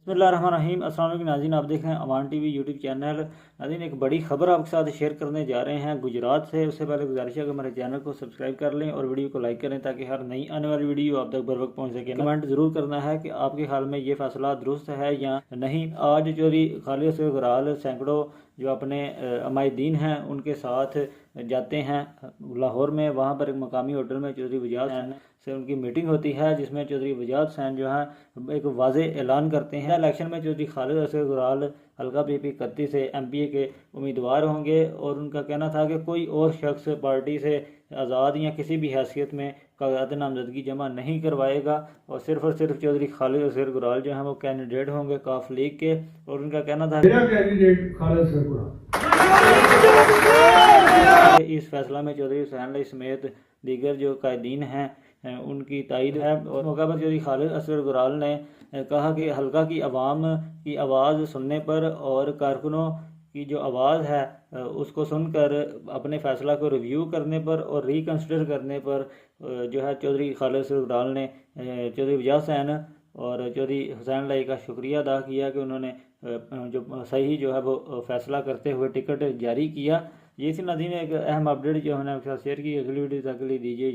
बिस्मिल्लाहिर्रहमानिर्रहीम। अस्सलाम वालेकुम नाज़रीन, आप देख रहे हैं अवान टीवी यूट्यूब चैनल। नाज़रीन, एक बड़ी खबर आपके साथ शेयर करने जा रहे हैं गुजरात से। उससे पहले गुजारिश है कि हमारे चैनल को सब्सक्राइब कर लें और वीडियो को लाइक करें ताकि हर नई आने वाली वीडियो आप तक बर वक्त पहुँच सके। कमेंट ज़रूर करना है कि आपके ख्याल में ये फैसला दुरुस्त है या नहीं। आज चौधरी खालिद असगर गुराल सैकड़ों जो अपने अमायदीन हैं उनके साथ जाते हैं लाहौर में। वहाँ पर एक मकामी होटल में चौधरी वजाद हुसैन से उनकी मीटिंग होती है, जिसमें चौधरी वजाद हुसैन जो है एक वाज़े ऐलान करते हैं इलेक्शन में चौधरी खालिद असगर गुराल हल्का पीपी 31 से MPA के उम्मीदवार होंगे। और उनका कहना था कि कोई और शख्स पार्टी से आज़ाद या किसी भी हैसियत में कागजात नामजदगी जमा नहीं करवाएगा और सिर्फ चौधरी खालिद असगर गुराल जो हैं वो कैंडिडेट होंगे काफ लीग के। और उनका कहना था मेरा कैंडिडेट खालिद असगर गुराल। इस फैसला में चौधरी हुसैन अली समेत दीगर जो कायदीन हैं उनकी तायद है। और मौका पर चौधरी खालिद असगर गुराल ने कहा कि हल्का की आवाम की आवाज़ सुनने पर और कारकुनों की जो आवाज़ है उसको सुनकर अपने फ़ैसला को रिव्यू करने पर और रिकन्सिडर करने पर जो है चौधरी खालिद असगर गुराल ने चौधरी वजाद हुसैन और चौधरी हुसैन लाई का शुक्रिया अदा किया कि उन्होंने जो सही जो है वो फ़ैसला करते हुए टिकट जारी किया। ये थी नाज़रीन एक अहम अपडेट जो हमने आपके साथ शेयर की। अगली वीडियो तक के लिए दीजिए।